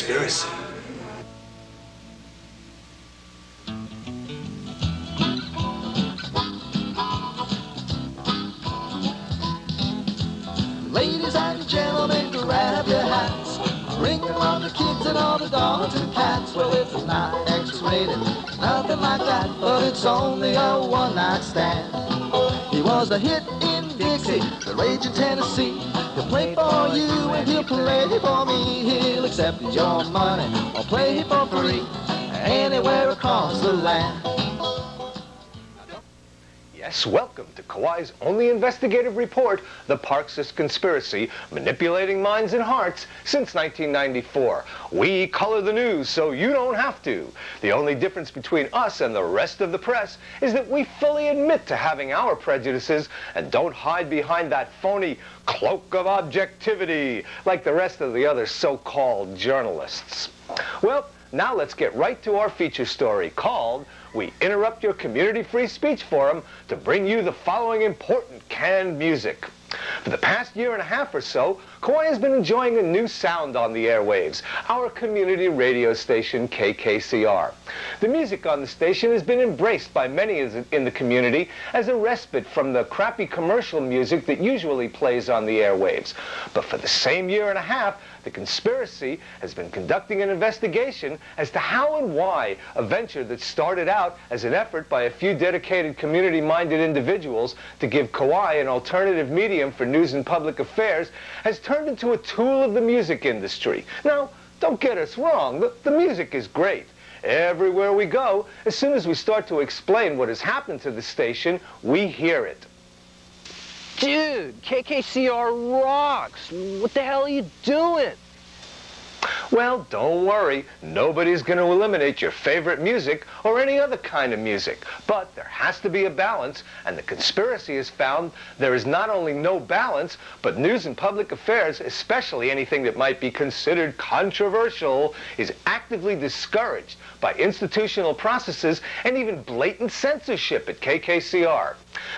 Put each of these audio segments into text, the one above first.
conspiracy. Ladies and gentlemen, grab your hats. Bring along the kids and all the dogs and cats. Well, it's not X-rated, nothing like that, but it's only a one-night stand. He was a hit in Dixie, the rage in Tennessee. He'll play for you and he'll play for me. He'll accept your money or play for free anywhere across the land. Yes, welcome to Kauai's only investigative report, The Parksist Conspiracy, Manipulating Minds and Hearts since 1994. We color the news so you don't have to. The only difference between us and the rest of the press is that we fully admit to having our prejudices and don't hide behind that phony cloak of objectivity like the rest of the other so-called journalists. Well, now let's get right to our feature story called We Interrupt Your Community Free Speech Forum to bring you the following important canned music. For the past year and a half or so, Kauai has been enjoying a new sound on the airwaves, our community radio station KKCR. The music on the station has been embraced by many in the community as a respite from the crappy commercial music that usually plays on the airwaves. But for the same year and a half, the conspiracy has been conducting an investigation as to how and why a venture that started out as an effort by a few dedicated community-minded individuals to give Kauai an alternative medium for news and public affairs has turned into a tool of the music industry. Now, don't get us wrong, the music is great. Everywhere we go, as soon as we start to explain what has happened to the station, we hear it. Dude, KKCR rocks. What the hell are you doing? Well, don't worry. Nobody's going to eliminate your favorite music or any other kind of music. But there has to be a balance, and the conspiracy has found there is not only no balance, but news and public affairs, especially anything that might be considered controversial, is actively discouraged by institutional processes and even blatant censorship at KKCR.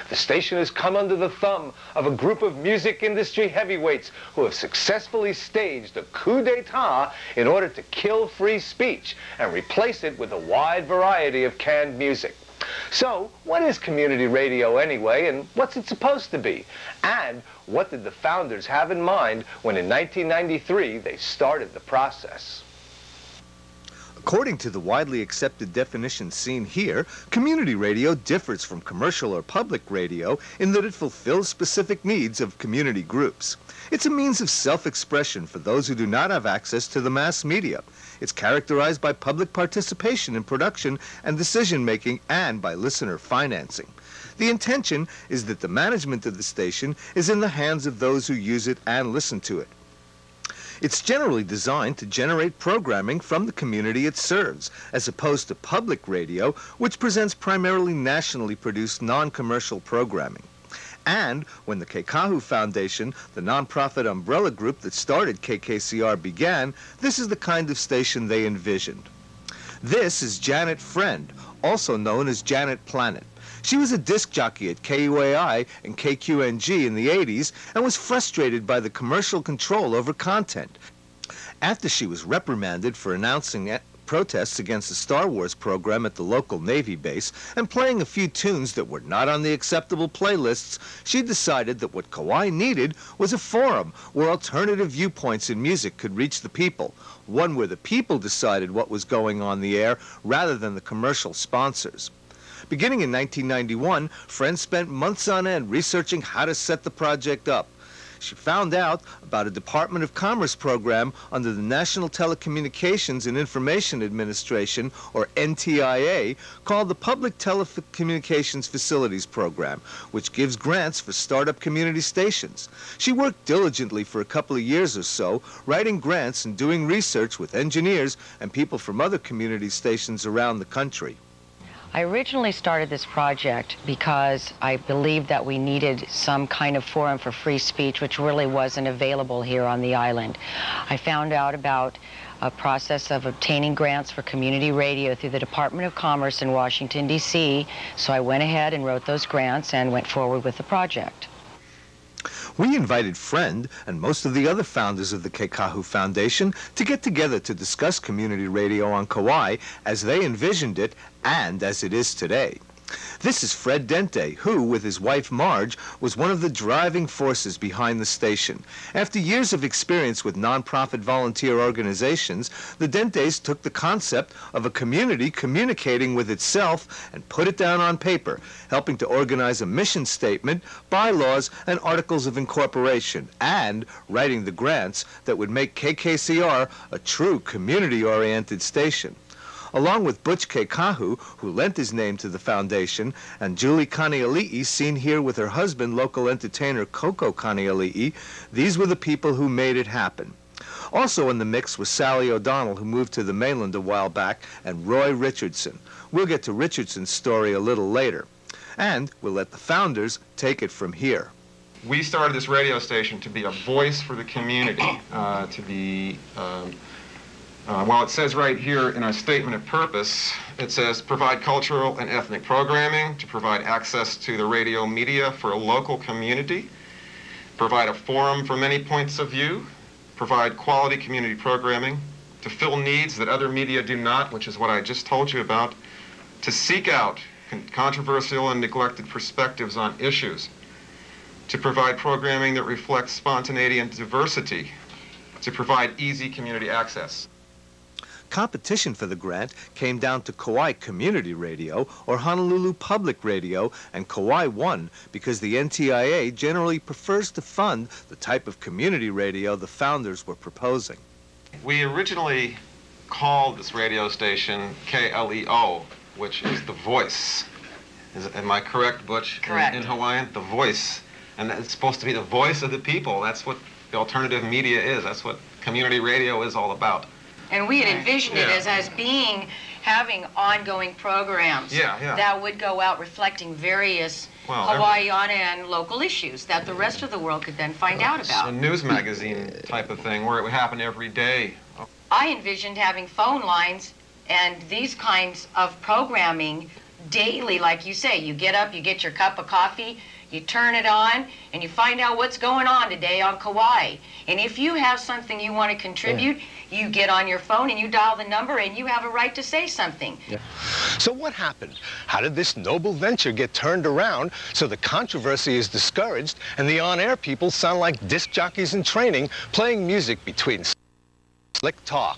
The station has come under the thumb of a group of music industry heavyweights who have successfully staged a coup d'etat in order to kill free speech and replace it with a wide variety of canned music. So, what is community radio anyway, and what's it supposed to be? And what did the founders have in mind when in 1993 they started the process? According to the widely accepted definition seen here, community radio differs from commercial or public radio in that it fulfills specific needs of community groups. It's a means of self-expression for those who do not have access to the mass media. It's characterized by public participation in production and decision-making and by listener financing. The intention is that the management of the station is in the hands of those who use it and listen to it. It's generally designed to generate programming from the community it serves, as opposed to public radio, which presents primarily nationally produced non-commercial programming. And when the Keikahu Foundation, the nonprofit umbrella group that started KKCR, began, this is the kind of station they envisioned. This is Janet Friend, also known as Janet Planet. She was a disc jockey at KUAI and KQNG in the 80s and was frustrated by the commercial control over content. After she was reprimanded for announcing protests against the Star Wars program at the local Navy base and playing a few tunes that were not on the acceptable playlists, she decided that what Kauai needed was a forum where alternative viewpoints in music could reach the people, one where the people decided what was going on the air rather than the commercial sponsors. Beginning in 1991, Friend spent months on end researching how to set the project up. She found out about a Department of Commerce program under the National Telecommunications and Information Administration, or NTIA, called the Public Telecommunications Facilities Program, which gives grants for startup community stations. She worked diligently for a couple of years or so, writing grants and doing research with engineers and people from other community stations around the country. I originally started this project because I believed that we needed some kind of forum for free speech, which really wasn't available here on the island. I found out about a process of obtaining grants for community radio through the Department of Commerce in Washington, D.C., so I went ahead and wrote those grants and went forward with the project. We invited Friend and most of the other founders of the Kekahu Foundation to get together to discuss community radio on Kauai as they envisioned it and as it is today. This is Fred Dente, who, with his wife Marge, was one of the driving forces behind the station. After years of experience with nonprofit volunteer organizations, the Dentes took the concept of a community communicating with itself and put it down on paper, helping to organize a mission statement, bylaws, and articles of incorporation, and writing the grants that would make KKCR a true community-oriented station. Along with Butch Kekahu, who lent his name to the foundation, and Julie Kaniali'i, seen here with her husband, local entertainer Coco Kaniali'i, these were the people who made it happen. Also in the mix was Sally O'Donnell, who moved to the mainland a while back, and Roy Richardson. We'll get to Richardson's story a little later. And we'll let the founders take it from here. We started this radio station to be a voice for the community, well, it says right here in our statement of purpose, it says provide cultural and ethnic programming, to provide access to the radio media for a local community, provide a forum for many points of view, provide quality community programming, to fill needs that other media do not, which is what I just told you about, to seek out controversial and neglected perspectives on issues, to provide programming that reflects spontaneity and diversity, to provide easy community access. Competition for the grant came down to Kauai Community Radio or Honolulu Public Radio, and Kauai won because the NTIA generally prefers to fund the type of community radio the founders were proposing. We originally called this radio station KLEO, which is the voice. Am I correct, Butch? Correct. In Hawaiian, the voice. And it's supposed to be the voice of the people. That's what the alternative media is. That's what community radio is all about. And we had envisioned it as having ongoing programs that would go out reflecting various Hawaiiana and local issues that the rest of the world could then find out about. A news magazine type of thing where it would happen every day. I envisioned having phone lines and these kinds of programming daily, like you say. You get up, you get your cup of coffee, you turn it on, and you find out what's going on today on Kauai. And if you have something you want to contribute, you get on your phone and you dial the number and you have a right to say something. So what happened? How did this noble venture get turned around so the controversy is discouraged and the on-air people sound like disc jockeys in training playing music between slick talk?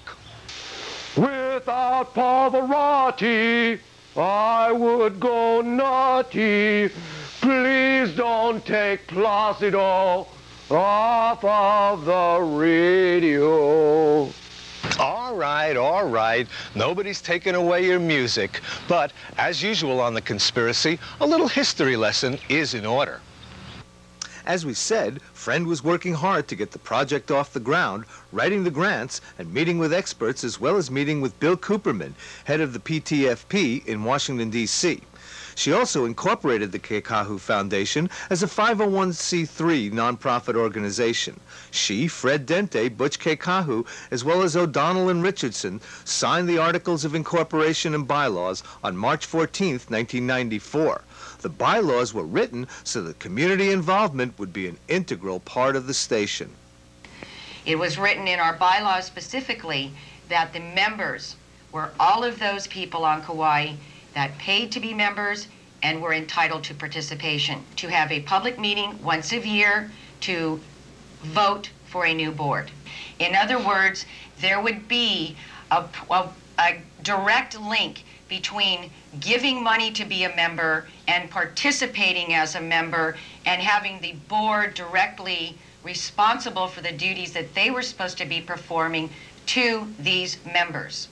Without Pavarotti, I would go nutty. Please don't take Placido off of the radio. All right. Nobody's taking away your music. But, as usual on The Conspiracy, a little history lesson is in order. As we said, Friend was working hard to get the project off the ground, writing the grants and meeting with experts, as well as meeting with Bill Cooperman, head of the PTFP in Washington, D.C. She also incorporated the Kekahu Foundation as a 501c3 nonprofit organization. She, Fred Dente, Butch Kekahu, as well as O'Donnell and Richardson, signed the Articles of Incorporation and Bylaws on March 14, 1994. The bylaws were written so that community involvement would be an integral part of the station. It was written in our bylaws specifically that the members were all of those people on Kauai that paid to be members and were entitled to participation, to have a public meeting once a year to vote for a new board. In other words, there would be a direct link between giving money to be a member and participating as a member and having the board directly responsible for the duties that they were supposed to be performing to these members.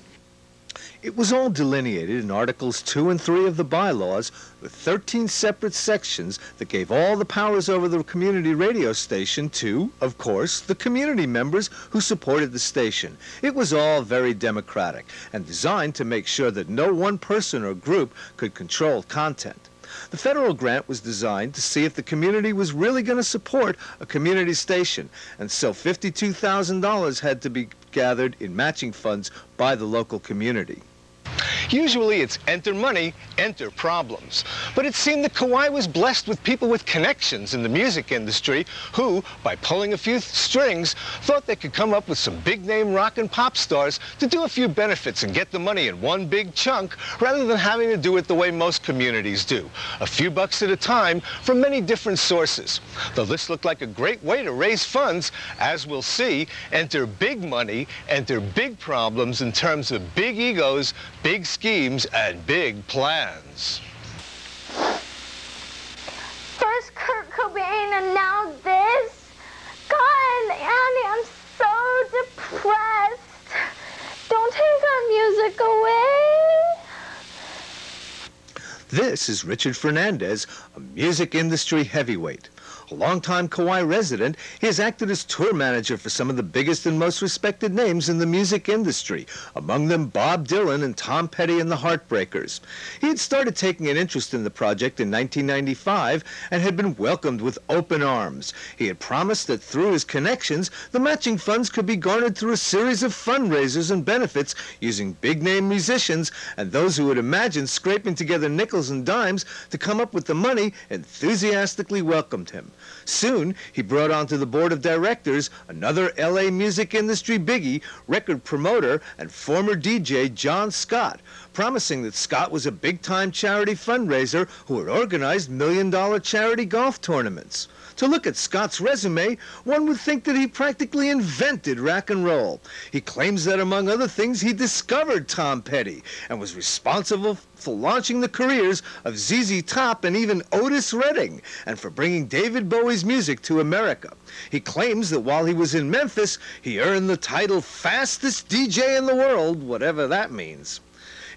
It was all delineated in Articles 2 and 3 of the bylaws with 13 separate sections that gave all the powers over the community radio station to, of course, the community members who supported the station. It was all very democratic and designed to make sure that no one person or group could control content. The federal grant was designed to see if the community was really going to support a community station, and so $52,000 had to be gathered in matching funds by the local community. Usually it's enter money, enter problems. But it seemed that Kauai was blessed with people with connections in the music industry who, by pulling a few strings, thought they could come up with some big-name rock and pop stars to do a few benefits and get the money in one big chunk rather than having to do it the way most communities do, a few bucks at a time from many different sources. Though this looked like a great way to raise funds, as we'll see, enter big money, enter big problems in terms of big egos, big schemes, and big plans. First Kurt Cobain and now this? God, Annie, I'm so depressed. Don't take our music away. This is Richard Fernandez, a music industry heavyweight. A longtime Kauai resident, he has acted as tour manager for some of the biggest and most respected names in the music industry, among them Bob Dylan and Tom Petty and the Heartbreakers. He had started taking an interest in the project in 1995 and had been welcomed with open arms. He had promised that through his connections, the matching funds could be garnered through a series of fundraisers and benefits using big-name musicians, and those who had imagined scraping together nickels and dimes to come up with the money enthusiastically welcomed him. Soon, he brought onto the board of directors another LA music industry biggie, record promoter, and former DJ John Scott, promising that Scott was a big-time charity fundraiser who had organized million-dollar charity golf tournaments. To look at Scott's resume, one would think that he practically invented rock and roll. He claims that, among other things, he discovered Tom Petty and was responsible for launching the careers of ZZ Top and even Otis Redding, and for bringing David Bowie's music to America. He claims that while he was in Memphis, he earned the title fastest DJ in the world, whatever that means.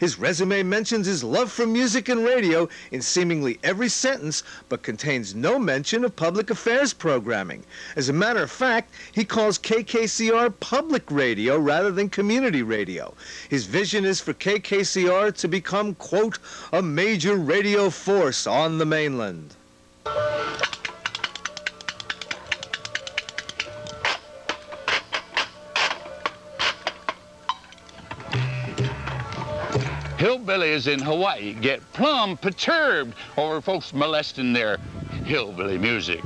His resume mentions his love for music and radio in seemingly every sentence, but contains no mention of public affairs programming. As a matter of fact, he calls KKCR public radio rather than community radio. His vision is for KKCR to become, quote, a major radio force on the mainland. Hillbillies in Hawaii get plumb perturbed over folks molesting their hillbilly music.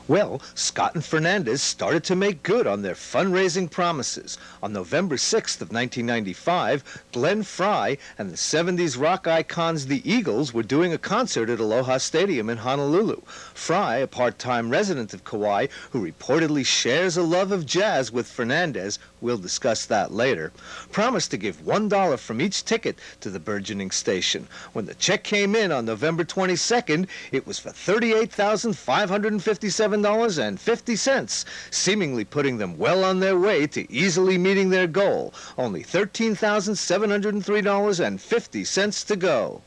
Well, Scott and Fernandez started to make good on their fundraising promises. On November 6th of 1995, Glenn Frey and the 70s rock icons the Eagles were doing a concert at Aloha Stadium in Honolulu. Frey, a part-time resident of Kauai who reportedly shares a love of jazz with Fernandez, we'll discuss that later, promised to give $1 from each ticket to the burgeoning station. When the check came in on November 22nd, it was for $38,557.50, seemingly putting them well on their way to easily meeting their goal. Only $13,703.50 to go.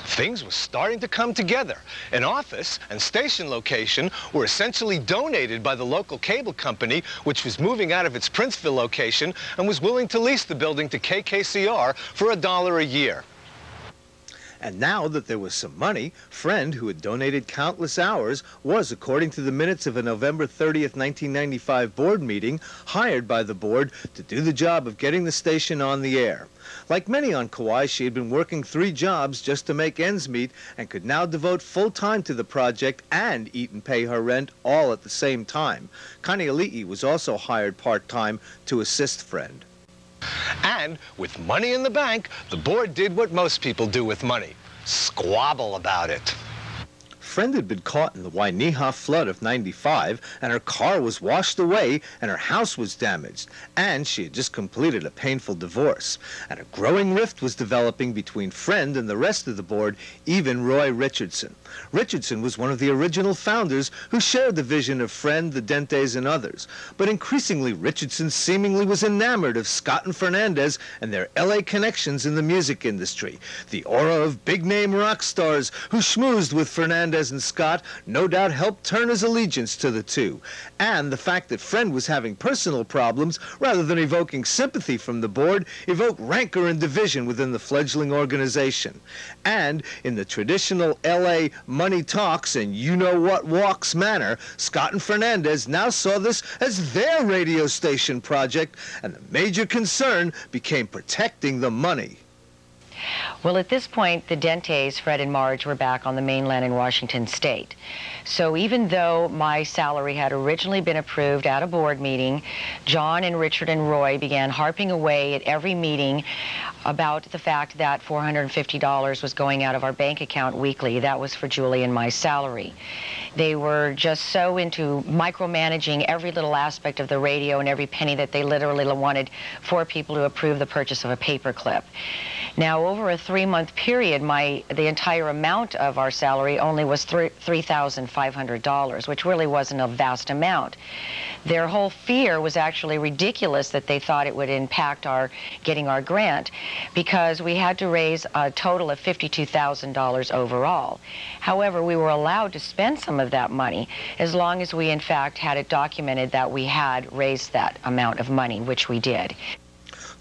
Things were starting to come together. An office and station location were essentially donated by the local cable company, which was moving out of its Princeville location and was willing to lease the building to KKCR for $1 a year. And now that there was some money, Friend, who had donated countless hours, was, according to the minutes of a November 30th, 1995 board meeting, hired by the board to do the job of getting the station on the air. Like many on Kauai, she had been working 3 jobs just to make ends meet and could now devote full time to the project and eat and pay her rent all at the same time. Kaneali'i was also hired part-time to assist Friend. And with money in the bank, the board did what most people do with money: squabble about it. Friend had been caught in the Wainiha flood of '95, and her car was washed away, and her house was damaged, and she had just completed a painful divorce. And a growing rift was developing between Friend and the rest of the board, even Roy Richardson. Richardson was one of the original founders who shared the vision of Friend, the Dentes, and others. But increasingly, Richardson seemingly was enamored of Scott and Fernandez and their LA connections in the music industry. The aura of big-name rock stars who schmoozed with Fernandez Fernandez and Scott no doubt helped turn his allegiance to the two. And the fact that Friend was having personal problems, rather than evoking sympathy from the board, evoked rancor and division within the fledgling organization. And in the traditional L.A. money talks and you-know-what-walks manner, Scott and Fernandez now saw this as their radio station project, and the major concern became protecting the money. Well, at this point, the Dentes, Fred and Marge, were back on the mainland in Washington State. So even though my salary had originally been approved at a board meeting, John and Richard and Roy began harping away at every meeting about the fact that $450 was going out of our bank account weekly. That was for Julie and my salary. They were just so into micromanaging every little aspect of the radio and every penny that they literally wanted 4 people to approve the purchase of a paperclip. Now, over a 3-month period, the entire amount of our salary only was $3,500, which really wasn't a vast amount. Their whole fear was actually ridiculous, that they thought it would impact our getting our grant, because we had to raise a total of $52,000 overall. However, we were allowed to spend some of that money as long as we in fact had it documented that we had raised that amount of money, which we did.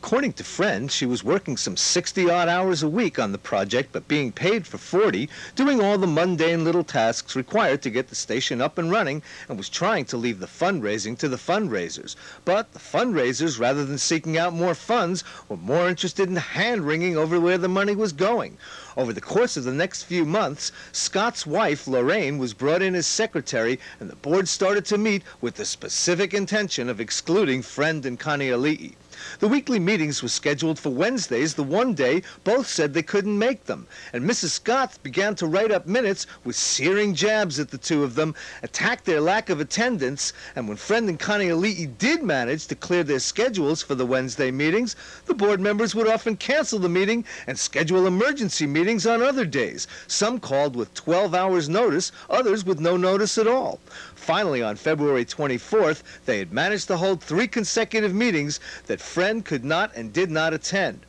According to Friend, she was working some 60-odd hours a week on the project, but being paid for 40, doing all the mundane little tasks required to get the station up and running, and was trying to leave the fundraising to the fundraisers. But the fundraisers, rather than seeking out more funds, were more interested in hand-wringing over where the money was going. Over the course of the next few months, Scott's wife, Lorraine, was brought in as secretary, and the board started to meet with the specific intention of excluding Friend and Connie Ali'i. The weekly meetings were scheduled for Wednesdays, the one day both said they couldn't make them, and Mrs. Scott began to write up minutes with searing jabs at the two of them, attacked their lack of attendance, and when Friend and Connie Ali'i did manage to clear their schedules for the Wednesday meetings, the board members would often cancel the meeting and schedule emergency meetings on other days, some called with 12 hours notice, others with no notice at all. Finally, on February 24th, they had managed to hold 3 consecutive meetings that Friend could not and did not attend.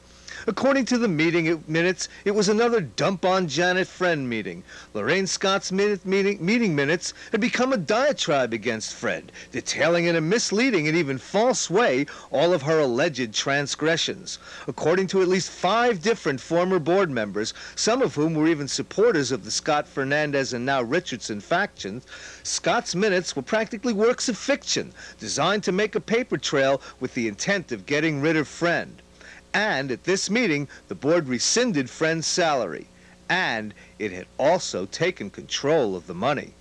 According to the meeting minutes, it was another dump on Janet Friend meeting. Lorraine Scott's meeting minutes had become a diatribe against Friend, detailing in a misleading and even false way all of her alleged transgressions. According to at least 5 different former board members, some of whom were even supporters of the Scott, Fernandez, and now Richardson factions, Scott's minutes were practically works of fiction, designed to make a paper trail with the intent of getting rid of Friend. And at this meeting, the board rescinded Friend's salary, and it had also taken control of the money.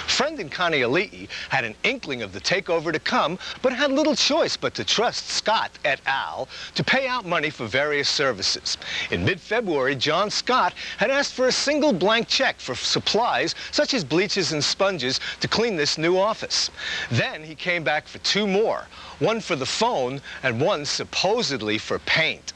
Friend and Connie Ali'i had an inkling of the takeover to come, but had little choice but to trust Scott et al. To pay out money for various services. In mid-February, John Scott had asked for a single blank check for supplies such as bleaches and sponges to clean this new office. Then he came back for 2 more, one for the phone and one supposedly for paint.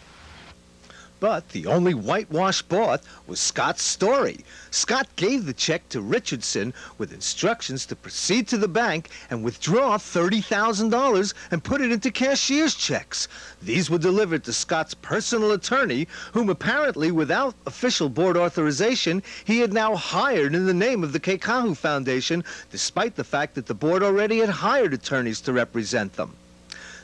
But the only whitewash bought was Scott's story. Scott gave the check to Richardson with instructions to proceed to the bank and withdraw $30,000 and put it into cashier's checks. These were delivered to Scott's personal attorney, whom apparently without official board authorization, he had now hired in the name of the Keikahu Foundation, despite the fact that the board already had hired attorneys to represent them.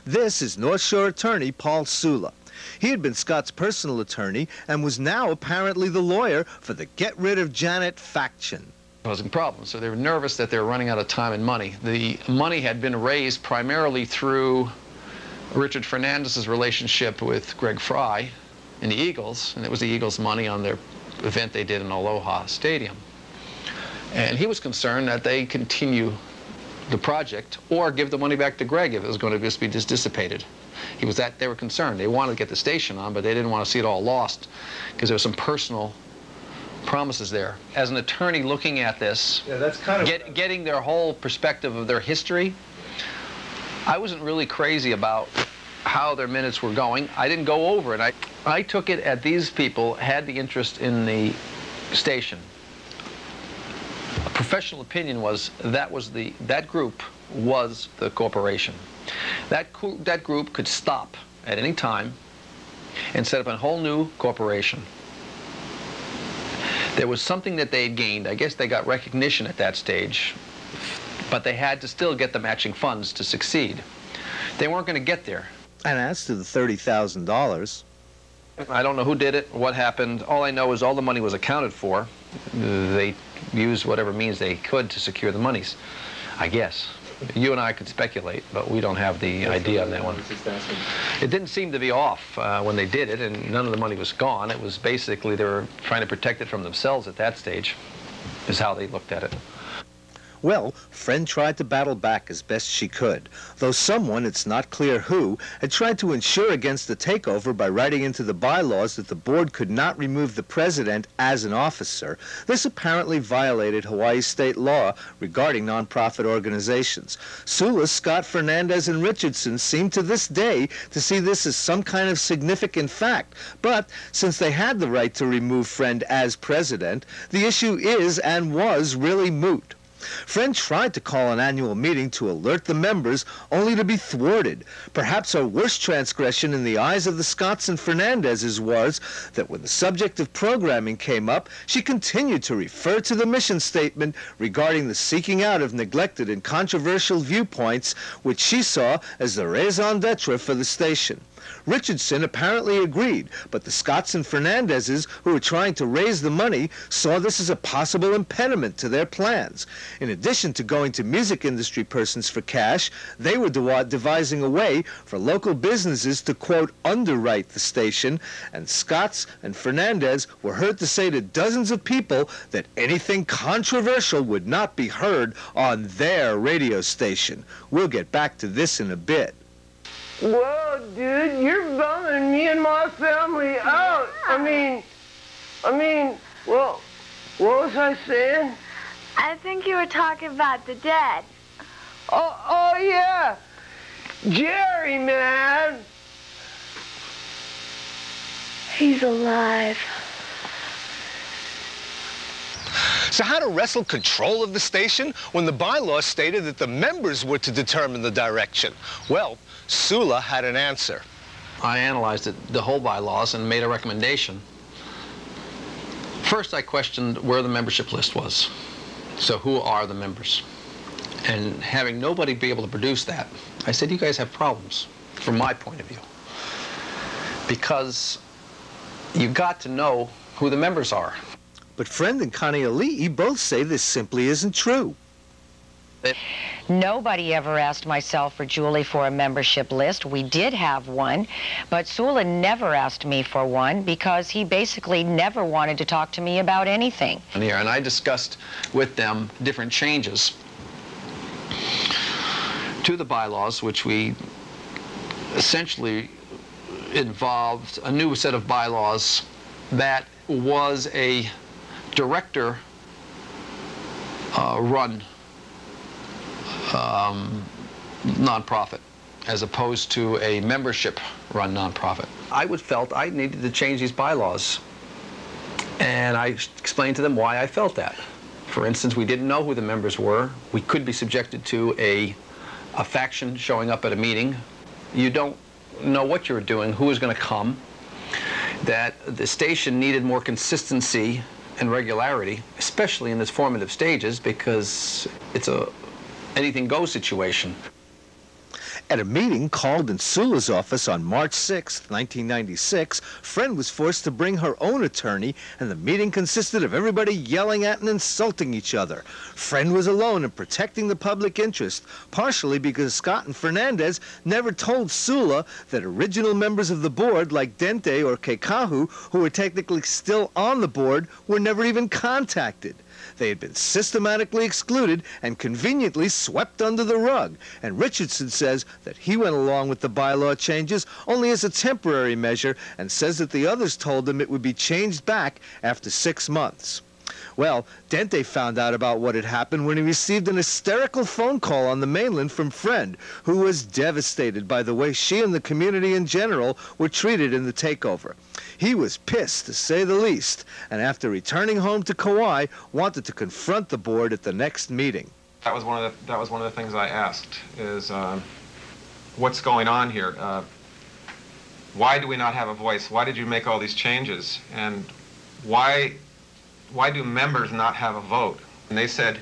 This is North Shore attorney Paul Sulla. He had been Scott's personal attorney and was now apparently the lawyer for the Get Rid of Janet faction. Causing problems, so they were nervous that they were running out of time and money. The money had been raised primarily through Richard Fernandez's relationship with Greg Fry and the Eagles, and it was the Eagles' money on their event they did in Aloha Stadium. And he was concerned that they continue the project or give the money back to Greg if it was going to just be dissipated. They were concerned. They wanted to get the station on, but they didn't want to see it all lost because there were some personal promises there. As an attorney looking at this, that's kind of getting their whole perspective of their history, I wasn't really crazy about how their minutes were going. I didn't go over it. I took it at these people had the interest in the station. A professional opinion was that group was the corporation. That group could stop at any time and set up a whole new corporation. There was something that they had gained. I guess they got recognition at that stage, but they had to still get the matching funds to succeed. They weren't going to get there. And as to the $30,000... I don't know who did it, what happened. All I know is all the money was accounted for. They used whatever means they could to secure the monies, I guess. You and I could speculate, but we don't have the idea on that one. It didn't seem to be off when they did it, and none of the money was gone. It was basically they were trying to protect it from themselves at that stage, is how they looked at it. Well, Friend tried to battle back as best she could, though someone, it's not clear who, had tried to ensure against the takeover by writing into the bylaws that the board could not remove the president as an officer. This apparently violated Hawaii state law regarding nonprofit organizations. Sulla, Scott, Fernandez, and Richardson seem to this day to see this as some kind of significant fact, but since they had the right to remove Friend as president, the issue is and was really moot. Friend tried to call an annual meeting to alert the members, only to be thwarted. Perhaps her worst transgression in the eyes of the Scotts and Fernandezes was that when the subject of programming came up, she continued to refer to the mission statement regarding the seeking out of neglected and controversial viewpoints, which she saw as the raison d'etre for the station. Richardson apparently agreed, but the Scotts and Fernandezes, who were trying to raise the money, saw this as a possible impediment to their plans. In addition to going to music industry persons for cash, they were devising a way for local businesses to, quote, underwrite the station, and Scotts and Fernandez were heard to say to dozens of people that anything controversial would not be heard on their radio station. We'll get back to this in a bit. Well, dude, you're bumming me and my family out. I mean, well, what was I saying? I think you were talking about the dead. Oh yeah. Jerry, man. He's alive. So how to wrestle control of the station when the bylaws stated that the members were to determine the direction? Well, Sulla had an answer. I analyzed the whole bylaws and made a recommendation. First, I questioned where the membership list was. So who are the members? And having nobody be able to produce that, I said, you guys have problems, from my point of view. Because you got to know who the members are. But Friend and Connie Ali'i both say this simply isn't true. Nobody ever asked myself or Julie for a membership list. We did have one, but Sulla never asked me for one because he basically never wanted to talk to me about anything. And I discussed with them different changes to the bylaws, which we essentially involved a new set of bylaws that was a director run nonprofit as opposed to a membership run nonprofit. I felt I needed to change these bylaws, and I explained to them why I felt that. For instance, we didn't know who the members were. We could be subjected to a faction showing up at a meeting. You don't know what you're doing, who is going to come. That the station needed more consistency and regularity, especially in its formative stages, because it's a anything-goes situation. At a meeting called in Sulla's office on March 6, 1996, Friend was forced to bring her own attorney, and the meeting consisted of everybody yelling at and insulting each other. Friend was alone in protecting the public interest, partially because Scott and Fernandez never told Sulla that original members of the board, like Dente or Kekahu, who were technically still on the board, were never even contacted. They had been systematically excluded and conveniently swept under the rug, and Richardson says that he went along with the bylaw changes only as a temporary measure and says that the others told him it would be changed back after 6 months. Well, Dente found out about what had happened when he received an hysterical phone call on the mainland from Friend, who was devastated by the way she and the community in general were treated in the takeover. He was pissed, to say the least, and after returning home to Kauai, wanted to confront the board at the next meeting. That was one of the things I asked, is what's going on here? Why do we not have a voice? Why did you make all these changes? And why do members not have a vote? And they said,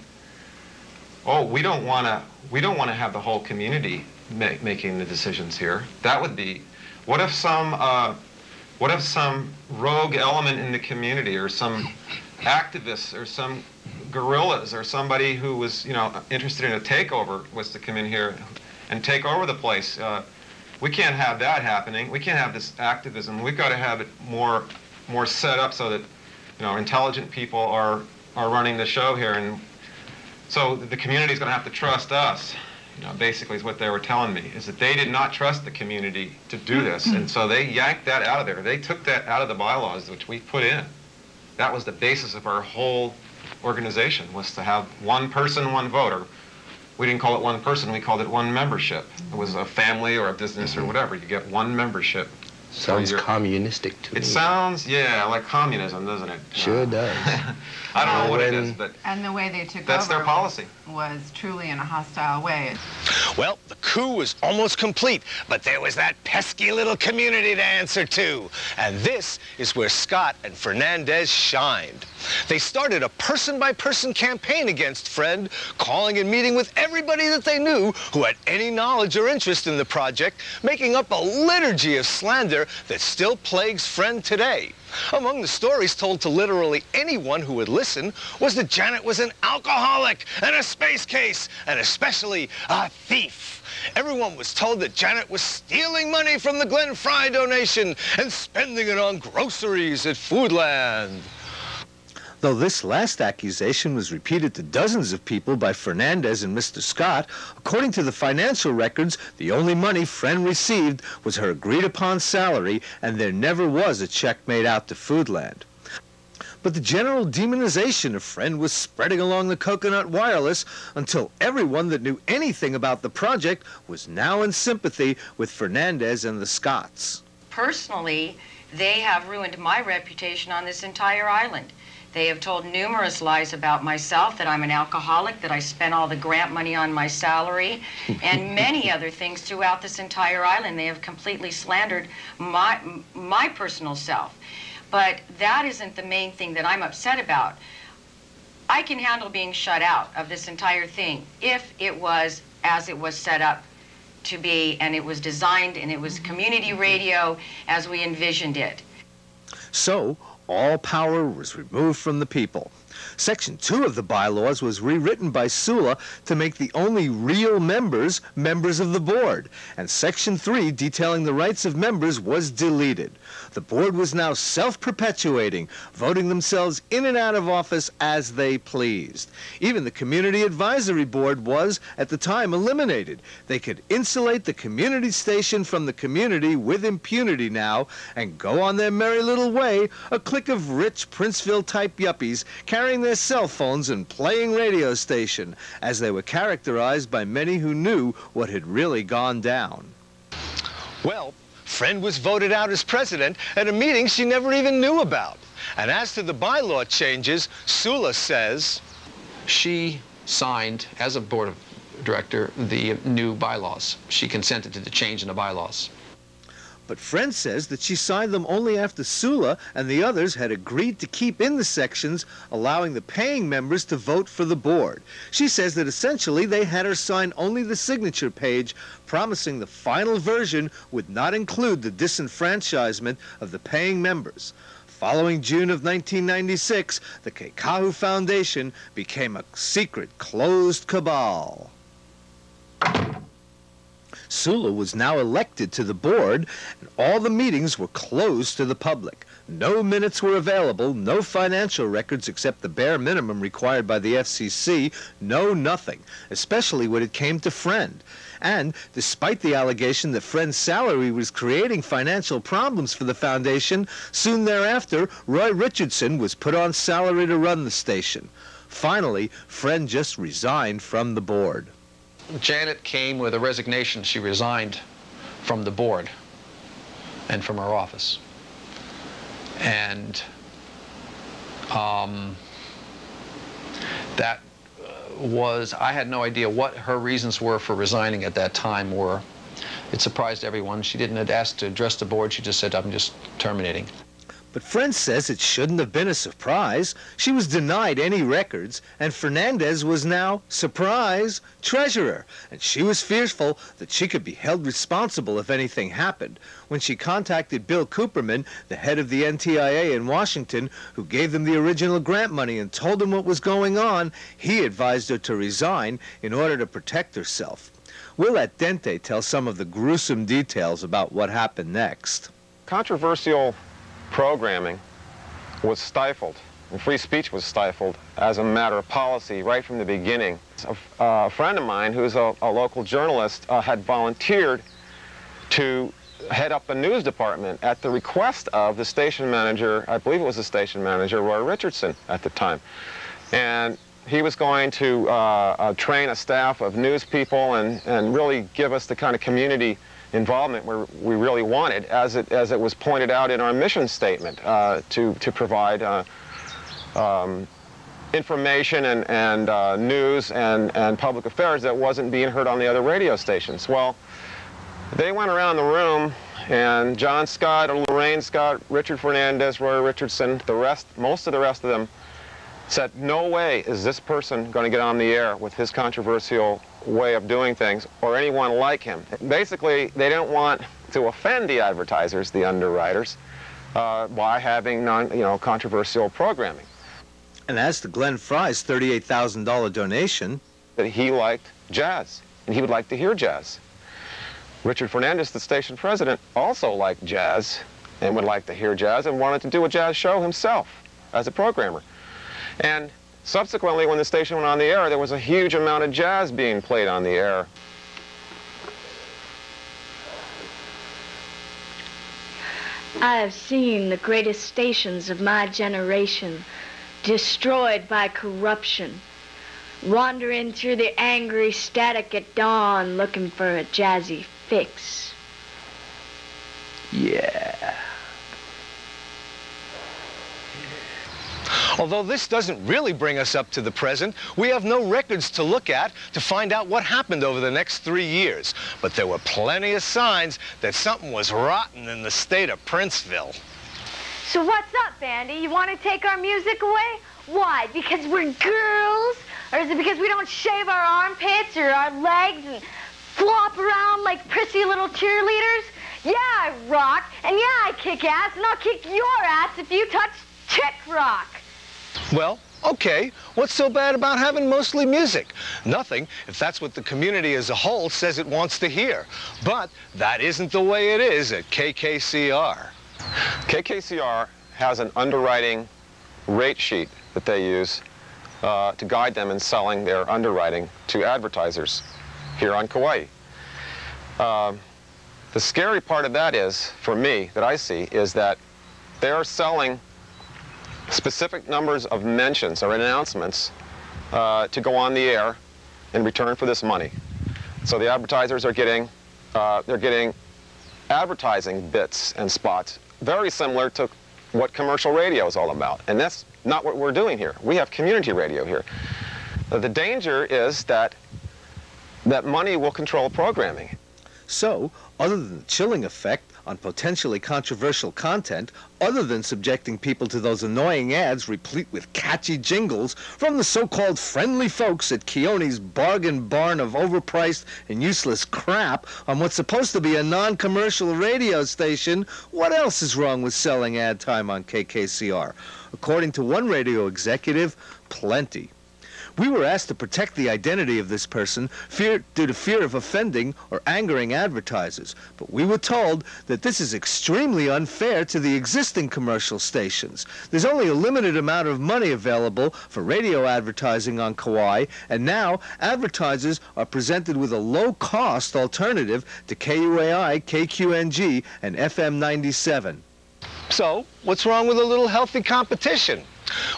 oh, we don't want to have the whole community making the decisions here. That would be, what if some rogue element in the community, or some activists, or some guerrillas, or somebody who was, interested in a takeover, was to come in here and take over the place? We can't have that happening. We can't have this activism. We've got to have it more set up so that, intelligent people are running the show here, and so the community's going to have to trust us. Basically is what they were telling me, is that they did not trust the community to do this, and so they yanked that out of there. They took that out of the bylaws, which we put in. That was the basis of our whole organization, was to have one person, one vote. Or we didn't call it one person, we called it one membership. It was a family or a business or whatever. You get one membership. Sounds communistic to me. It sounds, yeah, like communism, doesn't it? Sure does. I don't know what it is, but and the way they took that's over their policy. Was truly in a hostile way. Well, the coup was almost complete, but there was that pesky little community to answer to. And this is where Scott and Fernandez shined. They started a person-by-person campaign against Friend, calling and meeting with everybody that they knew who had any knowledge or interest in the project, making up a liturgy of slander that still plagues Friend today. Among the stories told to literally anyone who would listen was that Janet was an alcoholic and a space case, and especially a thief. Everyone was told that Janet was stealing money from the Glenn Fry donation and spending it on groceries at Foodland. Though this last accusation was repeated to dozens of people by Fernandez and Mr. Scott, according to the financial records, the only money Friend received was her agreed-upon salary, and there never was a check made out to Foodland. But the general demonization of Friend was spreading along the Coconut Wireless until everyone that knew anything about the project was now in sympathy with Fernandez and the Scotts. Personally, they have ruined my reputation on this entire island. They have told numerous lies about myself, that I'm an alcoholic, that I spent all the grant money on my salary, and many other things throughout this entire island. They have completely slandered my personal self. But that isn't the main thing that I'm upset about. I can handle being shut out of this entire thing if it was as it was set up to be, and it was designed, and it was community radio as we envisioned it. So, all power was removed from the people. Section 2 of the bylaws was rewritten by Sulla to make the only real members members of the board, and Section 3, detailing the rights of members, was deleted. The board was now self-perpetuating, voting themselves in and out of office as they pleased. Even the Community Advisory Board was, at the time, eliminated. They could insulate the community station from the community with impunity now and go on their merry little way, a clique of rich Princeville-type yuppies carrying their cell phones and playing radio station, as they were characterized by many who knew what had really gone down. Well, Friend was voted out as president at a meeting she never even knew about. And as to the bylaw changes, Sulla says she signed, as a board of director, the new bylaws. She consented to the change in the bylaws. But Friend says that she signed them only after Sulla and the others had agreed to keep in the sections allowing the paying members to vote for the board. She says that essentially they had her sign only the signature page, promising the final version would not include the disenfranchisement of the paying members. Following June of 1996, the Kekahu Foundation became a secret, closed cabal. Sulla was now elected to the board, and all the meetings were closed to the public. No minutes were available, no financial records except the bare minimum required by the FCC, no nothing, especially when it came to Friend. And despite the allegation that Friend's salary was creating financial problems for the foundation, soon thereafter, Roy Richardson was put on salary to run the station. Finally, Friend just resigned from the board. Janet came with a resignation. She resigned from the board and from her office. And that was, I had no idea what her reasons were for resigning at that time were. It surprised everyone. She didn't ask to address the board. She just said, I'm just terminating. But friends says it shouldn't have been a surprise. She was denied any records, and Fernandez was now, surprise, treasurer. And she was fearful that she could be held responsible if anything happened. When she contacted Bill Cooperman, the head of the NTIA in Washington, who gave them the original grant money and told them what was going on, he advised her to resign in order to protect herself. We'll let Dente tell some of the gruesome details about what happened next. Controversial programming was stifled, and free speech was stifled as a matter of policy right from the beginning. A friend of mine who's a local journalist had volunteered to head up a news department at the request of the station manager, I believe it was the station manager, Roy Richardson at the time. And he was going to train a staff of news people and really give us the kind of community involvement we really wanted, as it was pointed out in our mission statement, to provide information and news and public affairs that wasn't being heard on the other radio stations. Well, they went around the room, and John Scott, Lorraine Scott, Richard Fernandez, Roy Richardson, most of the rest of them said, no way is this person going to get on the air with his controversial way of doing things, or anyone like him. Basically, they didn't want to offend the advertisers, the underwriters, by having controversial programming. And as to Glenn Fry's $38,000 donation, that he liked jazz, and he would like to hear jazz. Richard Fernandez, the station president, also liked jazz and would like to hear jazz and wanted to do a jazz show himself as a programmer. And subsequently, when the station went on the air, there was a huge amount of jazz being played on the air. I have seen the greatest stations of my generation destroyed by corruption, wandering through the angry static at dawn looking for a jazzy fix. Yeah. Although this doesn't really bring us up to the present, we have no records to look at to find out what happened over the next 3 years. But there were plenty of signs that something was rotten in the state of Princeville. So what's up, Andy? You want to take our music away? Why? Because we're girls? Or is it because we don't shave our armpits or our legs and flop around like prissy little cheerleaders? Yeah, I rock, and yeah, I kick ass, and I'll kick your ass if you touch chick rock. Well, okay, what's so bad about having mostly music? Nothing, if that's what the community as a whole says it wants to hear. But that isn't the way it is at KKCR. KKCR has an underwriting rate sheet that they use to guide them in selling their underwriting to advertisers here on Kauai. The scary part of that is, for me, that I see, is that they are selling specific numbers of mentions or announcements to go on the air in return for this money. So the advertisers are getting, they're getting advertising bits and spots very similar to what commercial radio is all about. And that's not what we're doing here. We have community radio here. The danger is that money will control programming. So, other than the chilling effect on potentially controversial content, other than subjecting people to those annoying ads replete with catchy jingles from the so-called friendly folks at Keone's bargain barn of overpriced and useless crap on what's supposed to be a non-commercial radio station, what else is wrong with selling ad time on KKCR? According to one radio executive, plenty. We were asked to protect the identity of this person due to fear of offending or angering advertisers, but we were told that this is extremely unfair to the existing commercial stations. There's only a limited amount of money available for radio advertising on Kauai, and now advertisers are presented with a low-cost alternative to KUAI, KQNG, and FM 97. So, what's wrong with a little healthy competition?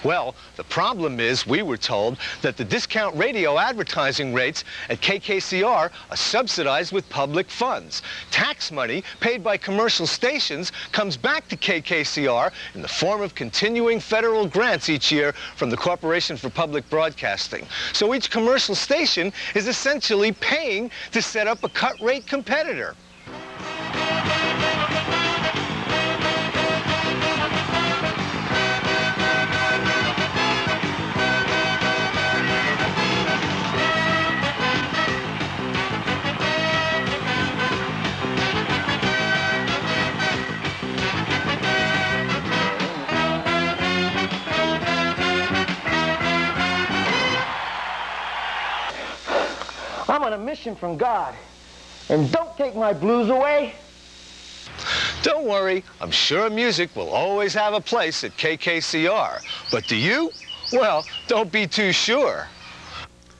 Well, the problem is we were told that the discount radio advertising rates at KKCR are subsidized with public funds. Tax money paid by commercial stations comes back to KKCR in the form of continuing federal grants each year from the Corporation for Public Broadcasting. So each commercial station is essentially paying to set up a cut-rate competitor. I'm on a mission from God. And don't take my blues away. Don't worry, I'm sure music will always have a place at KKCR. But do you? Well, don't be too sure.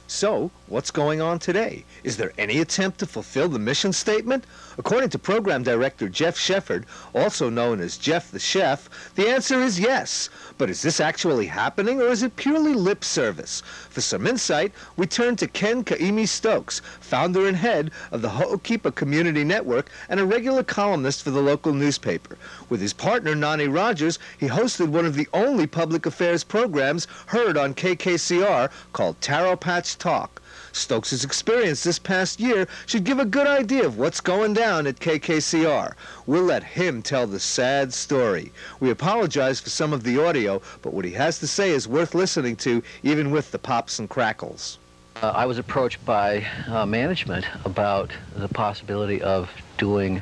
So, what's going on today? Is there any attempt to fulfill the mission statement? According to Program Director Jeff Shefford, also known as Jeff the Chef, the answer is yes. But is this actually happening, or is it purely lip service? For some insight, we turn to Ken Kaimi Stokes, founder and head of the Ho'okipa Community Network and a regular columnist for the local newspaper. With his partner, Nani Rogers, he hosted one of the only public affairs programs heard on KKCR called Taro Patch Talk. Stokes' experience this past year should give a good idea of what's going down at KKCR. We'll let him tell the sad story. We apologize for some of the audio, but what he has to say is worth listening to, even with the pops and crackles. I was approached by management about the possibility of doing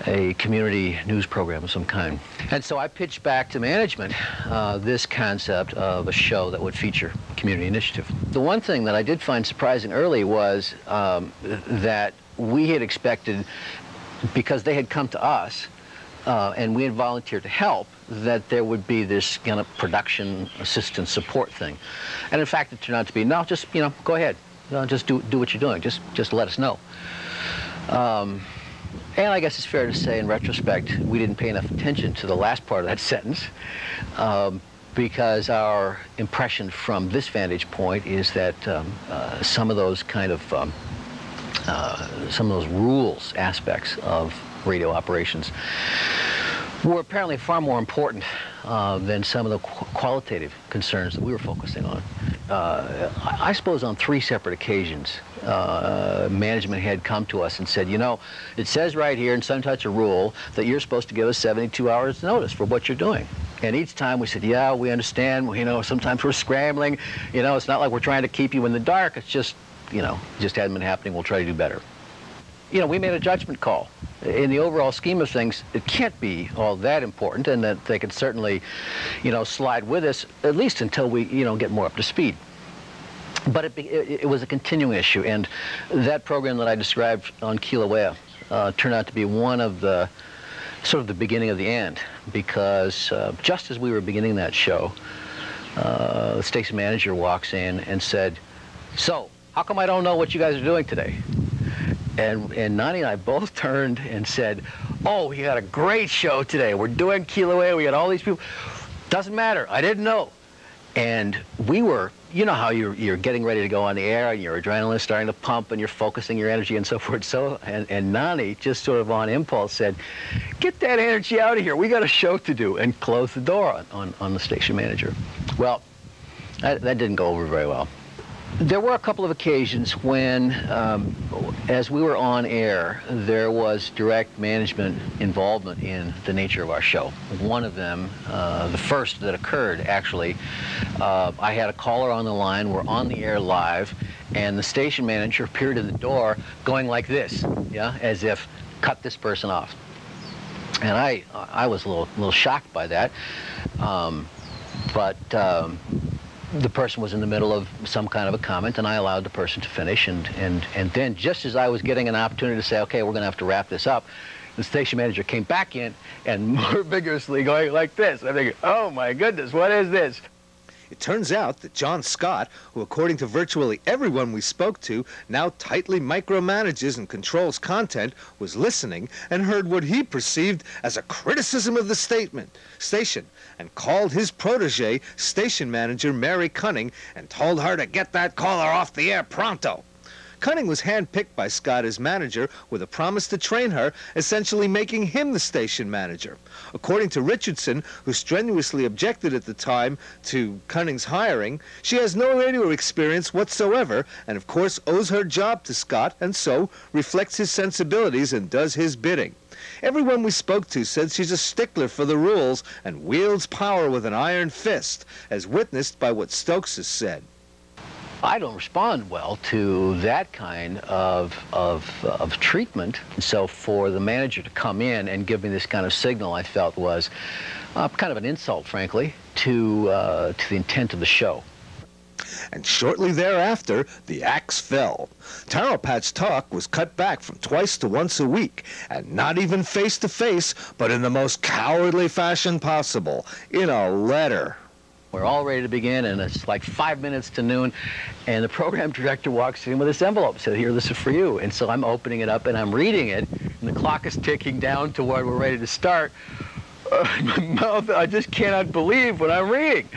a community news program of some kind. And so I pitched back to management this concept of a show that would feature community initiative. The one thing that I did find surprising early was that we had expected, because they had come to us and we had volunteered to help, that there would be this kind of production assistance support thing. And in fact, it turned out to be, no, just, go ahead. Just do what you're doing. Just let us know. And I guess it's fair to say, in retrospect, we didn't pay enough attention to the last part of that sentence, because our impression from this vantage point is that some of those kind of some of those rules aspects of radio operations were apparently far more important than some of the qualitative concerns that we were focusing on. I suppose on 3 separate occasions, management had come to us and said, it says right here in some types of rule that you're supposed to give us 72 hours notice for what you're doing. And each time we said, yeah, we understand, sometimes we're scrambling, it's not like we're trying to keep you in the dark, it's just, just hadn't been happening, we'll try to do better. We made a judgment call. In the overall scheme of things, it can't be all that important, and that they could certainly, slide with us, at least until we, get more up to speed. But it was a continuing issue, and that program that I described on Kilauea turned out to be one of the, sort of the beginning of the end, because just as we were beginning that show, the station manager walks in and said, so, how come I don't know what you guys are doing today? And Nani and I both turned and said, oh, we got a great show today. We're doing Kilauea. We got all these people. Doesn't matter. I didn't know. And we were, how you're getting ready to go on the air and your adrenaline is starting to pump and you're focusing your energy and so forth. And Nani, just sort of on impulse, said, get that energy out of here. We got a show to do, and closed the door on the station manager. Well, that didn't go over very well. There were a couple of occasions when, as we were on air, there was direct management involvement in the nature of our show. One of them, the first that occurred, actually, I had a caller on the line, we're on the air live, and the station manager appeared at the door going like this, as if, cut this person off. And I was a little shocked by that, but the person was in the middle of some kind of a comment, and I allowed the person to finish, and then just as I was getting an opportunity to say, okay, we're going to have to wrap this up, the station manager came back in and more vigorously going like this. I'm thinking, oh my goodness, what is this? It turns out that John Scott, who according to virtually everyone we spoke to, now tightly micromanages and controls content, was listening and heard what he perceived as a criticism of the station, and called his protege, station manager Mary Cunning, and told her to get that caller off the air pronto. Cunning was handpicked by Scott as manager with a promise to train her, essentially making him the station manager. According to Richardson, who strenuously objected at the time to Cunning's hiring, she has no radio experience whatsoever and of course owes her job to Scott, and so reflects his sensibilities and does his bidding. Everyone we spoke to said she's a stickler for the rules and wields power with an iron fist, as witnessed by what Stokes has said. I don't respond well to that kind of treatment. So for the manager to come in and give me this kind of signal, I felt was kind of an insult, frankly, to the intent of the show. And shortly thereafter, the axe fell. Taro Patch Talk was cut back from twice to once a week, and not even face-to-face, but in the most cowardly fashion possible, in a letter. We're all ready to begin, and it's like 5 minutes to noon, and the program director walks in with this envelope, said, "Here, this is for you." And so I'm opening it up, and I'm reading it, and the clock is ticking down to where we're ready to start. My mouth, I just cannot believe what I'm reading.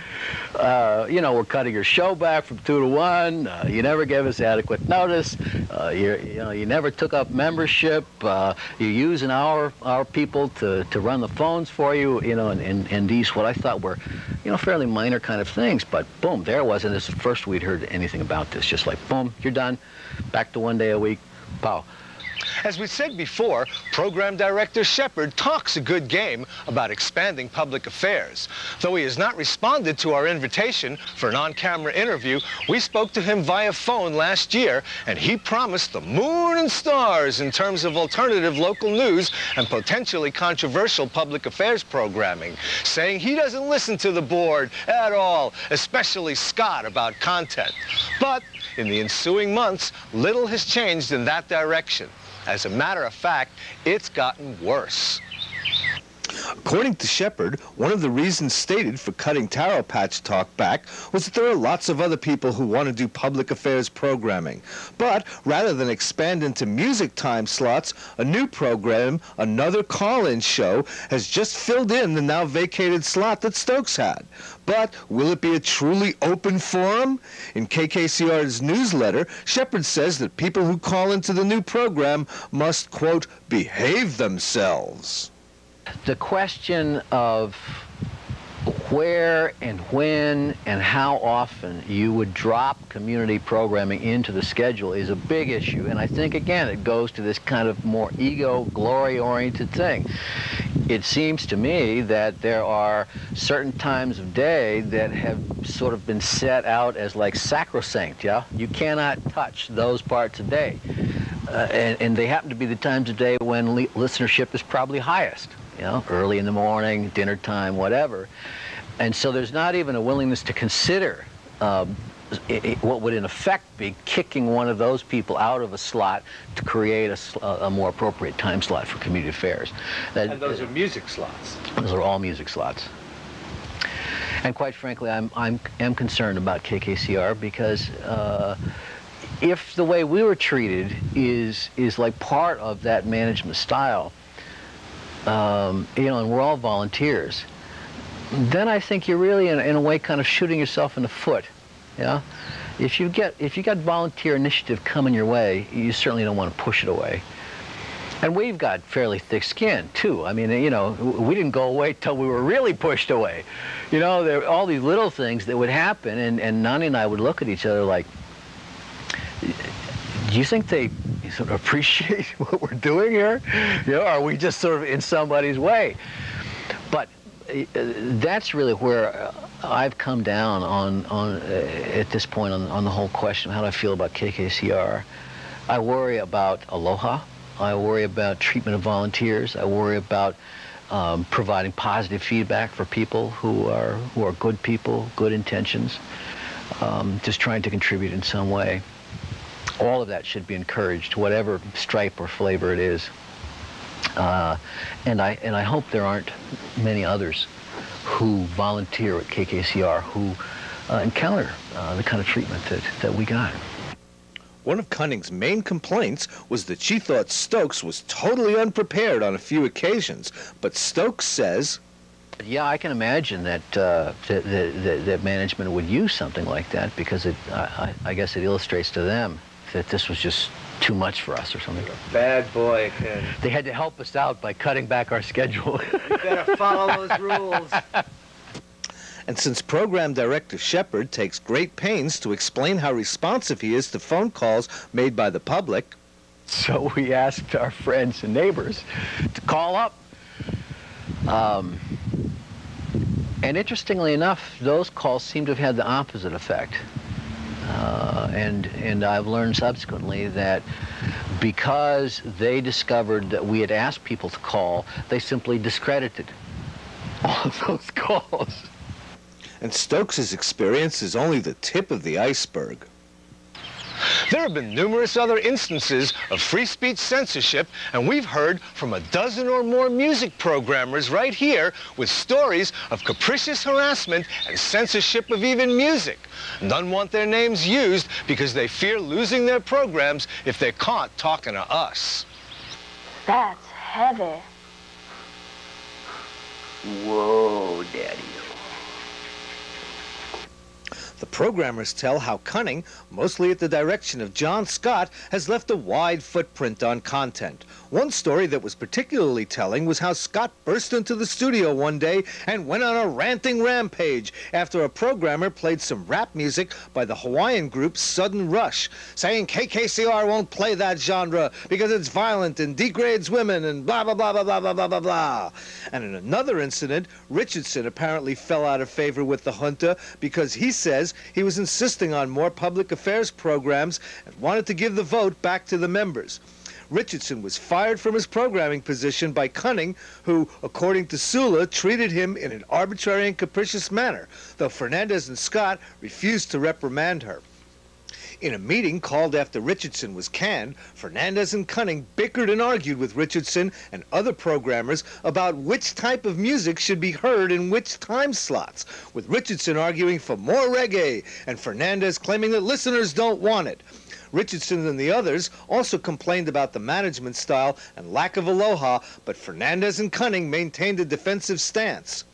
You know, we're cutting your show back from 2 to 1. You never gave us adequate notice. You never took up membership. You're using our people to run the phones for you. You know, and these what I thought were, you know, fairly minor kind of things. But boom, there it was. And this is the first we'd heard anything about this. Just like boom, you're done. Back to 1 day a week. Pow. As we said before, Program Director Shepard talks a good game about expanding public affairs. Though he has not responded to our invitation for an on-camera interview, we spoke to him via phone last year, and he promised the moon and stars in terms of alternative local news and potentially controversial public affairs programming, saying he doesn't listen to the board at all, especially Scott, about content. But in the ensuing months, little has changed in that direction. As a matter of fact, it's gotten worse. According to Shepard, one of the reasons stated for cutting Taro Patch Talk back was that there are lots of other people who want to do public affairs programming. But rather than expand into music time slots, a new program, another call-in show, has just filled in the now vacated slot that Stokes had. But will it be a truly open forum? In KKCR's newsletter, Shepard says that people who call into the new program must, quote, behave themselves. The question of where and when and how often you would drop community programming into the schedule is a big issue. And I think, again, it goes to this kind of more ego, glory-oriented thing. It seems to me that there are certain times of day that have sort of been set out as like sacrosanct, yeah? You cannot touch those parts of day. And they happen to be the times of day when listenership is probably highest. You know, early in the morning, dinner time, whatever. And so there's not even a willingness to consider what would in effect be kicking one of those people out of a slot to create a more appropriate time slot for community affairs. And those are music slots. Those are all music slots. And quite frankly, I'm concerned about KKCR because if the way we were treated is like part of that management style, you know, and we're all volunteers, then I think you're really, in a way, kind of shooting yourself in the foot. Yeah, if you got volunteer initiative coming your way, you certainly don't want to push it away. And we've got fairly thick skin too. I mean, you know, we didn't go away till we were really pushed away. You know, there are all these little things that would happen, and Nani and I would look at each other like, do you think they sort of appreciate what we're doing here? You know, are we just sort of in somebody's way? But that's really where I've come down on at this point on the whole question of how do I feel about KKCR. I worry about aloha. I worry about treatment of volunteers. I worry about providing positive feedback for people who are good people, good intentions, just trying to contribute in some way. All of that should be encouraged, whatever stripe or flavor it is. And I hope there aren't many others who volunteer at KKCR who encounter the kind of treatment that we got. One of Cunning's main complaints was that she thought Stokes was totally unprepared on a few occasions, but Stokes says, yeah, I can imagine that that management would use something like that because I guess it illustrates to them that this was just too much for us or something. Bad boy, kid. They had to help us out by cutting back our schedule. You better follow those rules. And since Program Director Shepard takes great pains to explain how responsive he is to phone calls made by the public, so we asked our friends and neighbors to call up. And interestingly enough, those calls seem to have had the opposite effect. And I've learned subsequently that because they discovered that we had asked people to call, they simply discredited all of those calls. And Stokes' experience is only the tip of the iceberg. There have been numerous other instances of free speech censorship, and we've heard from a dozen or more music programmers right here with stories of capricious harassment and censorship of even music. None want their names used because they fear losing their programs if they're caught talking to us. That's heavy. Whoa, Daddy. The programmers tell how Cunning, mostly at the direction of John Scott, has left a wide footprint on content. One story that was particularly telling was how Scott burst into the studio one day and went on a ranting rampage after a programmer played some rap music by the Hawaiian group Sudden Rush, saying KKCR won't play that genre because it's violent and degrades women and blah, blah, blah, blah, blah, blah, blah, blah, blah. And in another incident, Richardson apparently fell out of favor with the junta because he says he was insisting on more public affairs programs and wanted to give the vote back to the members. Richardson was fired from his programming position by Cunning, who, according to Sulla, treated him in an arbitrary and capricious manner, though Fernandez and Scott refused to reprimand her. In a meeting called after Richardson was canned, Fernandez and Cunning bickered and argued with Richardson and other programmers about which type of music should be heard in which time slots, with Richardson arguing for more reggae and Fernandez claiming that listeners don't want it. Richardson and the others also complained about the management style and lack of aloha, but Fernandez and Cunning maintained a defensive stance.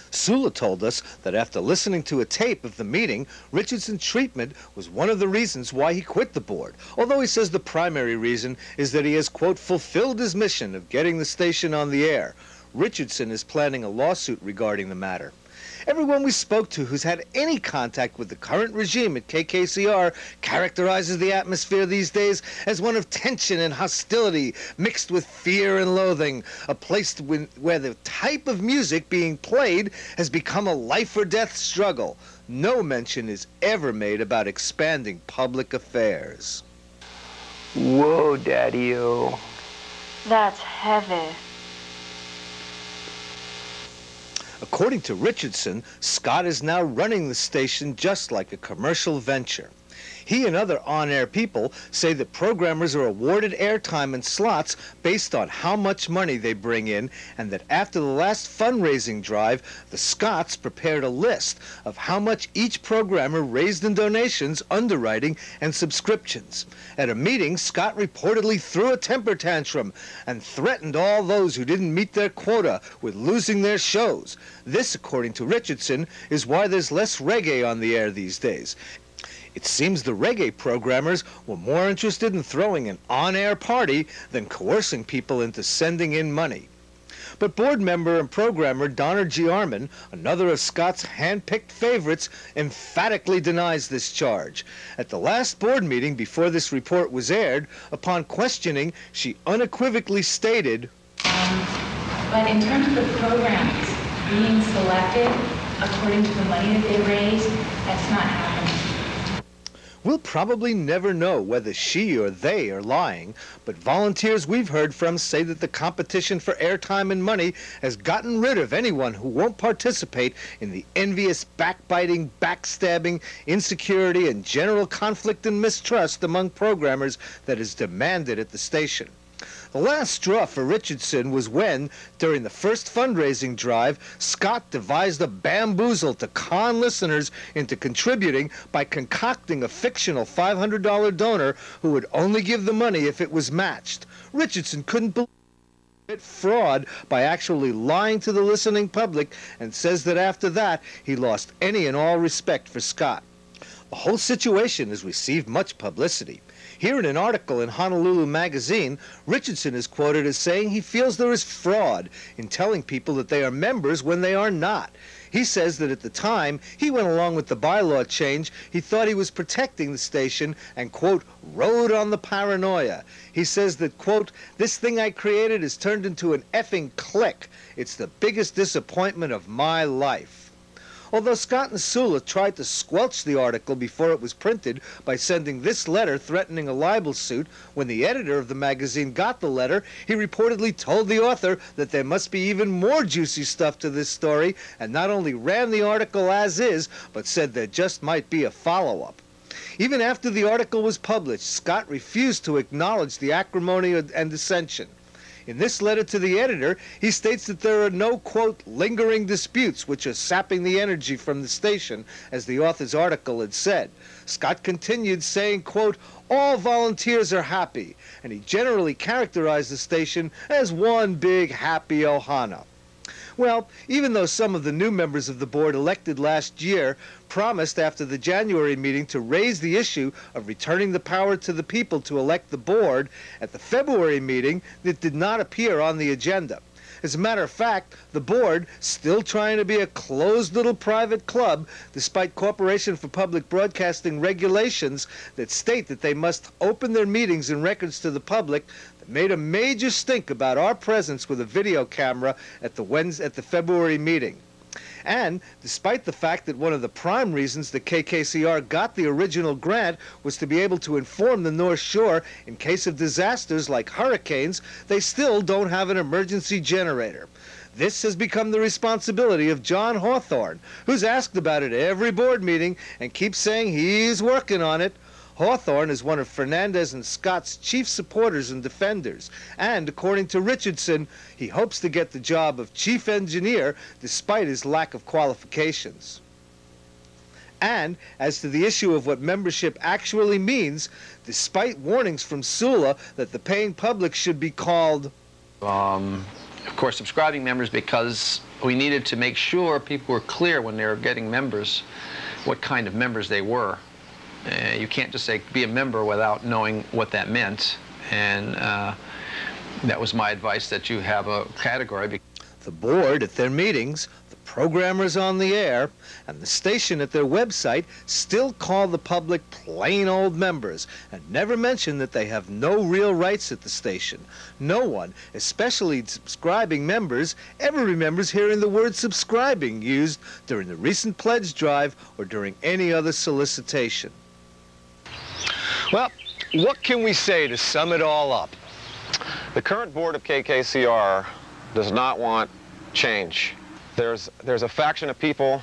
Sulla told us that after listening to a tape of the meeting, Richardson's treatment was one of the reasons why he quit the board, although he says the primary reason is that he has, quote, fulfilled his mission of getting the station on the air. Richardson is planning a lawsuit regarding the matter. Everyone we spoke to who's had any contact with the current regime at KKCR characterizes the atmosphere these days as one of tension and hostility mixed with fear and loathing, a place where the type of music being played has become a life or death struggle. No mention is ever made about expanding public affairs. Whoa, Daddy-o. That's heavy. According to Richardson, Scott is now running the station just like a commercial venture. He and other on-air people say that programmers are awarded airtime and slots based on how much money they bring in, and that after the last fundraising drive, the Scotts prepared a list of how much each programmer raised in donations, underwriting, and subscriptions. At a meeting, Scott reportedly threw a temper tantrum and threatened all those who didn't meet their quota with losing their shows. This, according to Richardson, is why there's less reggae on the air these days. It seems the reggae programmers were more interested in throwing an on-air party than coercing people into sending in money. But board member and programmer Donner G. Arman, another of Scott's hand-picked favorites, emphatically denies this charge. At the last board meeting before this report was aired, upon questioning, she unequivocally stated, But in terms of the programs being selected according to the money that they raise, that's not happening. We'll probably never know whether she or they are lying, but volunteers we've heard from say that the competition for airtime and money has gotten rid of anyone who won't participate in the envious, backbiting, backstabbing, insecurity, and general conflict and mistrust among programmers that is demanded at the station. The last straw for Richardson was when, during the first fundraising drive, Scott devised a bamboozle to con listeners into contributing by concocting a fictional $500 donor who would only give the money if it was matched. Richardson couldn't believe it fraud by actually lying to the listening public, and says that after that he lost any and all respect for Scott. The whole situation has received much publicity. Here in an article in Honolulu Magazine, Richardson is quoted as saying he feels there is fraud in telling people that they are members when they are not. He says that at the time he went along with the bylaw change, he thought he was protecting the station and, quote, rode on the paranoia. He says that, quote, this thing I created has turned into an effing clique. It's the biggest disappointment of my life. although Scott and Sulla tried to squelch the article before it was printed by sending this letter threatening a libel suit. When the editor of the magazine got the letter, he reportedly told the author that there must be even more juicy stuff to this story, and not only ran the article as is, but said there just might be a follow-up. Even after the article was published, Scott refused to acknowledge the acrimony and dissension. In this letter to the editor, he states that there are no, quote, lingering disputes which are sapping the energy from the station, as the author's article had said. Scott continued saying, quote, all volunteers are happy, and he generally characterized the station as one big happy Ohana. Well, even though some of the new members of the board elected last year promised after the January meeting to raise the issue of returning the power to the people to elect the board, at the February meeting it did not appear on the agenda. As a matter of fact, the board, still trying to be a closed little private club, despite Corporation for Public Broadcasting regulations that state that they must open their meetings and records to the public, made a major stink about our presence with a video camera at the February meeting. And despite the fact that one of the prime reasons the KKCR got the original grant was to be able to inform the North Shore in case of disasters like hurricanes, they still don't have an emergency generator. This has become the responsibility of John Hawthorne, who's asked about it every board meeting and keeps saying he's working on it. Hawthorne is one of Fernandez and Scott's chief supporters and defenders, and according to Richardson, he hopes to get the job of chief engineer despite his lack of qualifications. And as to the issue of what membership actually means, despite warnings from Sulla that the paying public should be called of course, subscribing members, because we needed to make sure people were clear when they were getting members what kind of members they were. You can't just say be a member without knowing what that meant, and that was my advice, that you have a category. The board at their meetings, the programmers on the air, and the station at their website still call the public plain old members and never mention that they have no real rights at the station. No one, especially subscribing members, ever remembers hearing the word subscribing used during the recent pledge drive or during any other solicitation. Well, what can we say to sum it all up? The current board of KKCR does not want change. There's a faction of people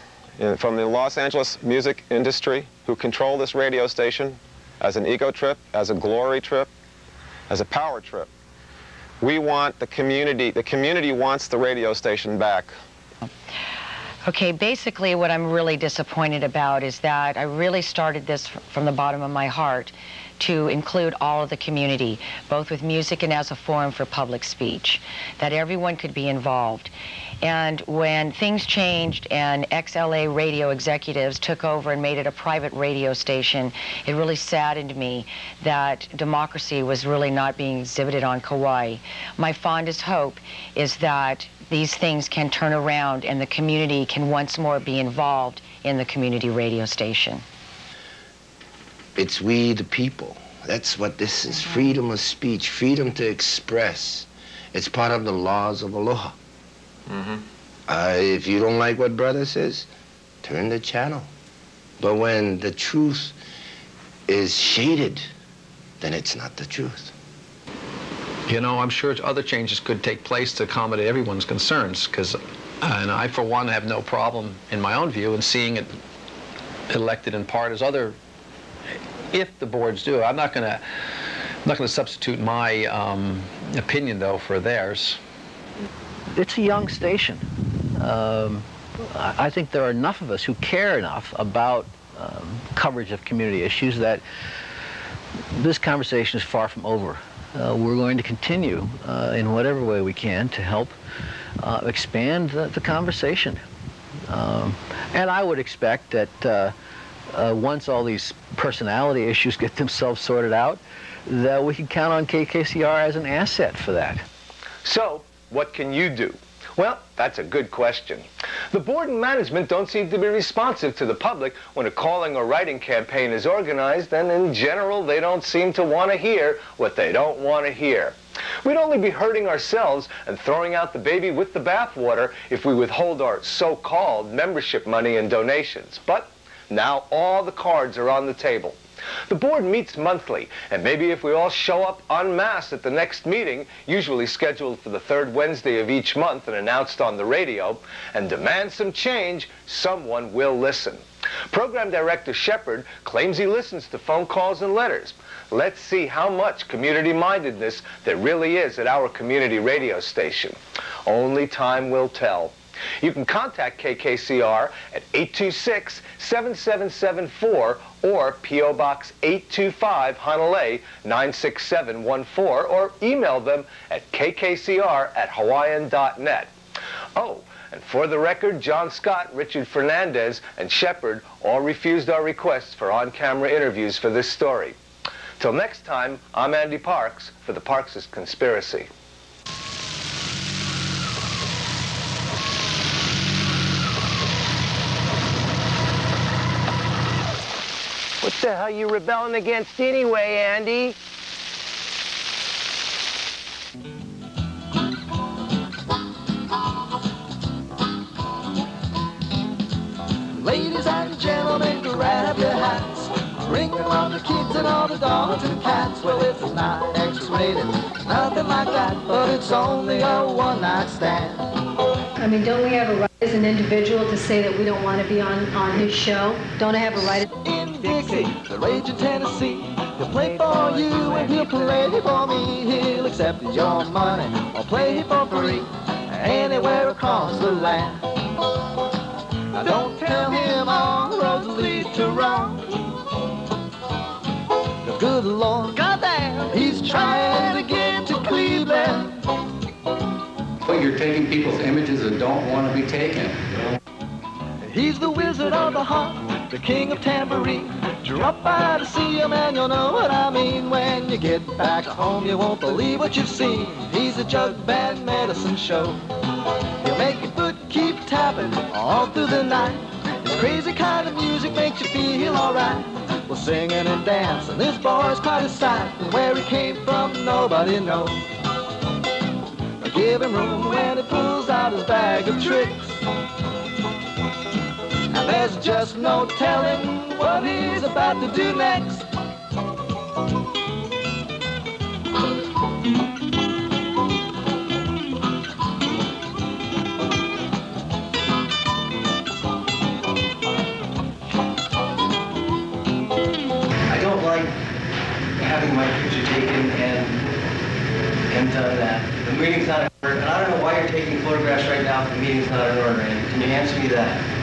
from the Los Angeles music industry who control this radio station as an ego trip, as a glory trip, as a power trip. We want the community wants the radio station back. Okay, basically what I'm really disappointed about is that I really started this from the bottom of my heart to include all of the community, both with music and as a forum for public speech, that everyone could be involved. And when things changed and XLA radio executives took over and made it a private radio station, it really saddened me that democracy was really not being exhibited on Kauai. My fondest hope is that these things can turn around and the community can once more be involved in the community radio station. It's we the people. That's what this is. Freedom of speech, freedom to express. It's part of the laws of aloha. If you don't like what brother says, turn the channel. But when the truth is shaded, then it's not the truth. You know, I'm sure other changes could take place to accommodate everyone's concerns, because and I, for one, have no problem, in my own view, in seeing it elected in part as other, if the boards do. I'm not going to substitute my opinion, though, for theirs. It's a young station. I think there are enough of us who care enough about coverage of community issues that this conversation is far from over. We're going to continue in whatever way we can to help expand the conversation. And I would expect that once all these personality issues get themselves sorted out, that we can count on KKCR as an asset for that. So, what can you do? Well, that's a good question. The board and management don't seem to be responsive to the public when a calling or writing campaign is organized, and in general, they don't seem to want to hear what they don't want to hear. We'd only be hurting ourselves and throwing out the baby with the bathwater if we withhold our so-called membership money and donations. But now all the cards are on the table. The board meets monthly, and maybe if we all show up en masse at the next meeting, usually scheduled for the third Wednesday of each month and announced on the radio, and demand some change, someone will listen. Program Director Shepard claims he listens to phone calls and letters. Let's see how much community-mindedness there really is at our community radio station. Only time will tell. You can contact KKCR at 826-7774 or P.O. Box 825, Honolulu 96714, or email them at kkcr@hawaiian.net. Oh, and for the record, John Scott, Richard Fernandez, and Shepard all refused our requests for on-camera interviews for this story. Till next time, I'm Andy Parks for the Parks' Conspiracy. What the hell you rebelling against anyway, Andy? Ladies and gentlemen, grab your hats. Ring along the kids and all the dogs and cats. Well, it's not X-rated, nothing like that, but it's only a one-night stand. I mean, don't we have a right as an individual to say that we don't want to be on his show? Don't I have a right? In Dixie, the raging Tennessee, he'll play for you and he'll play for me. He'll accept your money or play for free anywhere across the land. Now don't tell him all the roads lead to Rome. The good Lord, goddamn, he's trying to get to Cleveland. But you're taking people's images that don't want to be taken. He's the wizard of the harp, the king of tambourine. Drop by to see him and you'll know what I mean. When you get back home, you won't believe what you've seen. He's a jug band medicine show. He'll make your foot keep tapping all through the night. His crazy kind of music makes you feel alright. Well, singing and dancing, this boy's quite a sight. And where he came from, nobody knows. Give him room when he pulls out his bag of tricks. And there's just no telling what he's about to do next. I don't like having my picture taken and done that. The meeting's not in order, and I don't know why you're taking photographs right now if the meeting's not in order, and can you answer me that?